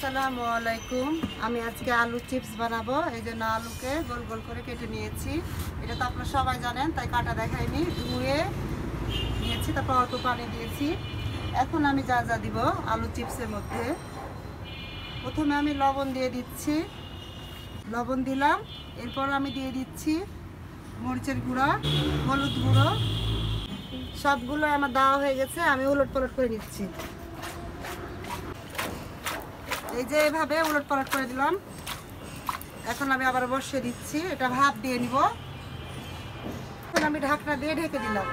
আসসালামু আলাইকুম। আমি আজকে আলু চিপস বানাবো। এই জন্য আলুকে গোল গোল করে কেটে নিয়েছি। এটা তো আপনারা সবাই জানেন, তাই কাটা দেখাইনি। ধুয়ে নিয়েছি, তারপর অল্প পানি দিয়েছি। এখন আমি যা যা দিব আলু চিপসের মধ্যে, প্রথমে আমি লবণ দিয়ে দিচ্ছি। লবণ দিলাম। এরপর আমি দিয়ে দিচ্ছি মরিচের গুঁড়া, হলুদ গুঁড়ো। সবগুলো আমার দেওয়া হয়ে গেছে। আমি উলট পালট করে নিচ্ছি। এই যে এভাবে উলট পালট করে দিলাম। এখন আমি আবার বসিয়ে দিচ্ছি। এটা ভাপ দিয়ে নিব। এখন আমি ঢাকনা দিয়ে ঢেকে দিলাম।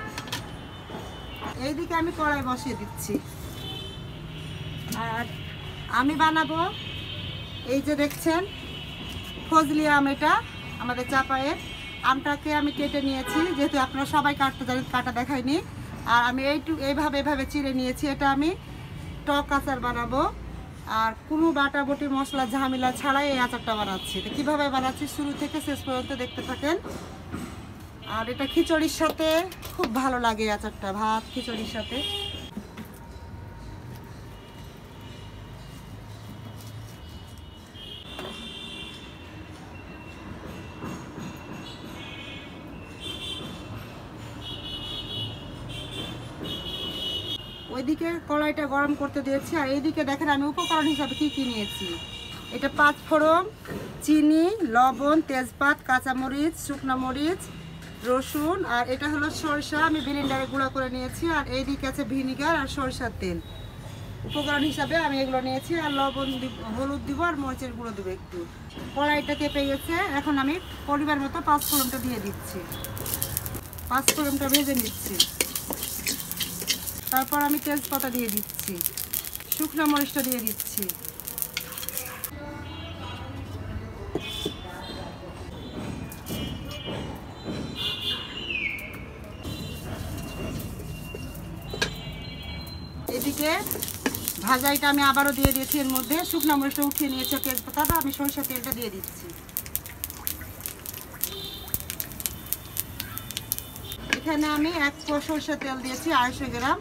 এইদিকে আমি কড়াই বসিয়ে দিচ্ছি। আর আমি বানাবো, এই যে দেখছেন ফজলি আম, এটা আমাদের চাপায়ের আমটাকে আমি কেটে নিয়েছি। যেহেতু আপনারা সবাই কাটতে জানেন, কাটা দেখায়নি। আর আমি এইভাবে চিড়ে নিয়েছি। এটা আমি টক আচার বানাবো। আর কোনো বাটাবটি মশলা ঝামেলা ছাড়াই এই আচারটা বানাচ্ছি। তো কীভাবে বানাচ্ছি শুরু থেকে শেষ পর্যন্ত দেখতে থাকেন। আর এটা খিচুড়ির সাথে খুব ভালো লাগে আচারটা, ভাত খিচুড়ির সাথে। ওইদিকে কড়াইটা গরম করতে দিয়েছি। আর এইদিকে দেখেন আমি উপকরণ হিসাবে কি নিয়েছি। এটা 5 ফোড়ন, চিনি, লবণ, তেজপাত, কাঁচামরিচ, শুকনো মরিচ, রসুন। আর এটা হলো সরষা, আমি ব্লেন্ডারে গুঁড়া করে নিয়েছি। আর এইদিকে আছে ভিনিগার আর সরষার তেল। উপকরণ হিসাবে আমি এগুলো নিয়েছি। আর লবণ দিব, হলুদ দিব, আর মরিচের গুঁড়ো দেবো একটু। কড়াইটা কেঁপে গেছে। এখন আমি পরিমাণ মতো 5 ফোড়নটা দিয়ে দিচ্ছি। 5 ফোড়নটা ভেজে নিচ্ছি। তারপর আমি তেজপাতা দিয়ে দিচ্ছি, শুকনো মরিচটা দিয়ে দিচ্ছি। এদিকে ভাজাইটা আমি আবারও দিয়ে দিয়েছি। এর মধ্যে শুকনো মরিচটা উঠিয়ে নিয়েছি, তেজপাতাটা আমি সরিষার তেলটা দিয়ে দিচ্ছি। এখানে আমি 1 পোয়া সরিষার তেল দিয়েছি, 250 গ্রাম।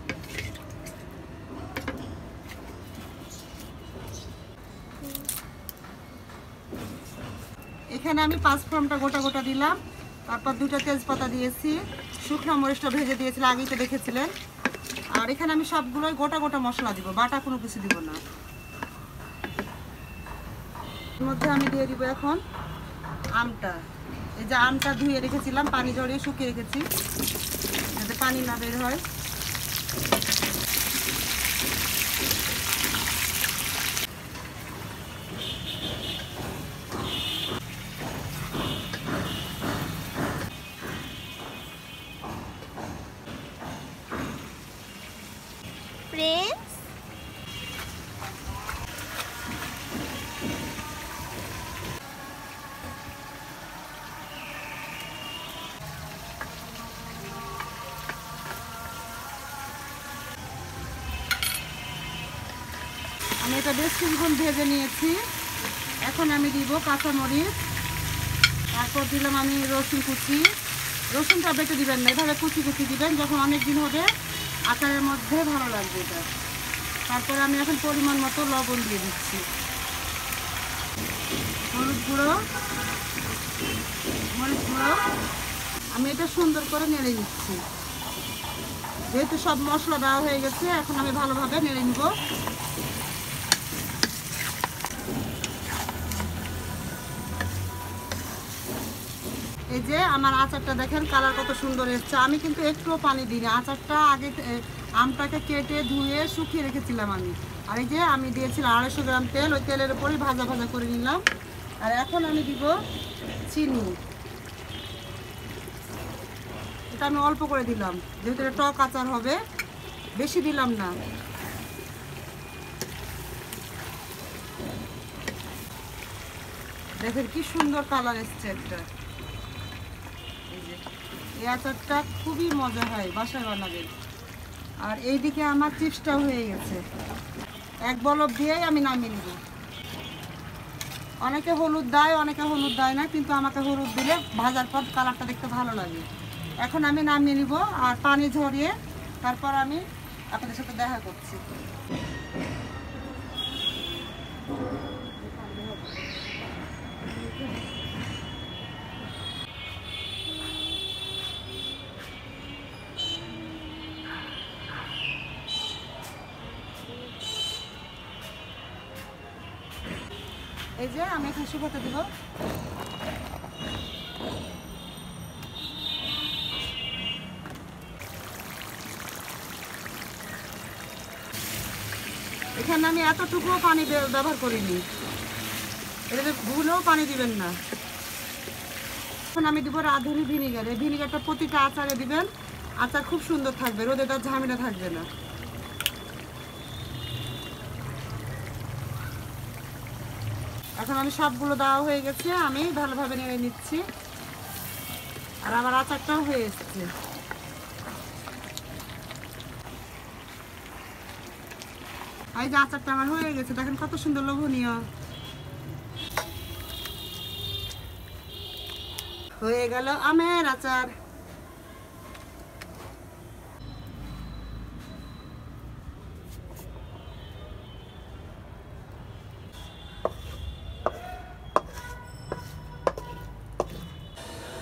এখানে আমি 5 ফোড়নটা গোটা গোটা দিলাম। তারপর 2টা তেজপাতা দিয়েছি, শুকনো মরিচটা ভেজে দিয়েছিলাম, আগেই তো দেখেছিলেন। আর এখানে আমি সবগুলোই গোটা গোটা মশলা দিব, বাটা কোনো কিছু দিব না। এর মধ্যে আমি দিয়ে দিব এখন আমটা। এই যে আমটা ধুয়ে রেখেছিলাম, পানি ঝরিয়ে শুকিয়ে রেখেছি যাতে পানি না বের হয়। আমি এটা বেশ কিছুক্ষণ ভেজে নিয়েছি। এখন আমি দিব কাঁচামরিচ, তারপর দিলাম আমি রসুন কুচি। রসুনটা বেটে দিবেন না, এভাবে কুচি কুচি দিবেন, যখন অনেক দিন হবে আচারের মধ্যে ভালো লাগবে এটা। তারপর আমি এখন পরিমাণ মতো লবণ দিয়ে দিচ্ছি, হলুদ গুঁড়ো, মরিচ গুঁড়ো। আমি এটা সুন্দর করে নেড়ে নিচ্ছি। যেহেতু সব মশলা দেওয়া হয়ে গেছে, এখন আমি ভালোভাবে নেড়ে নিব। এই যে আমার আচারটা দেখেন কালার কত সুন্দর এসছে। আমি কিন্তু একটুও পানি দিইনি। আচারটা আগে আমটাকে কেটে ধুয়ে শুকিয়ে রেখেছিলাম আমি। আর এই যে আমি দিয়েছিলাম 250 গ্রাম তেল, ওই তেলের উপরই ভাজা ভাজা করে নিলাম। আর এখন আমি দিব চিনি। এটা আমি অল্প করে দিলাম, যেহেতু এটা টক আচার হবে, বেশি দিলাম না। দেখেন কি সুন্দর কালার এসছে একটা। এই আচারটা খুবই মজা হয়, বাসায় বানাবেন। আর এইদিকে আমার চিপসটাও হয়ে গেছে। 1 বলক দিয়েই আমি নামিয়ে নিব। অনেকে হলুদ দেয়, অনেকে হলুদ দেয় না, কিন্তু আমাকে হলুদ দিলে ভাজার পর কালারটা দেখতে ভালো লাগে। এখন আমি নামিয়ে নিব। আর পানি ঝরিয়ে তারপর আমি আপনাদের সাথে দেখা করছি। এই যে আমি এখন শুকাতে দেব। এখানে আমি এতটুকুও পানি ব্যবহার করিনি, এটাতে ভুলেও পানি দিবেন না। এখন আমি দেবো রাঁধুনি ভিনিগার। এই ভিনিগারটা প্রতিটা আচারে দিবেন, আচার খুব সুন্দর থাকবে, রোদে তার ঝামেলা থাকবে না। এখন আমি সবগুলো দেওয়া হয়ে গেছে, আমি ভালোভাবে নেড়ে নিচ্ছি। আর আমার আচারটাও হয়ে এসেছে। এই যে আচারটা আমার হয়ে গেছে, দেখেন কত সুন্দর লোভনীয় হয়ে গেল আমের আচার।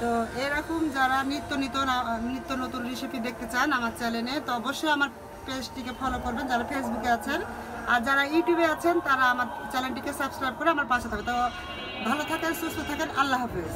তো এরকম যারা নিত্য নতুন রেসিপি দেখতে চান আমার চ্যানেলে, তো অবশ্যই আমার পেজটিকে ফলো করবেন যারা ফেসবুকে আছেন। আর যারা ইউটিউবে আছেন তারা আমার চ্যানেলটিকে সাবস্ক্রাইব করে আমার পাশে থাকবে। তো ভালো থাকেন, সুস্থ থাকেন, আল্লাহ হাফেজ।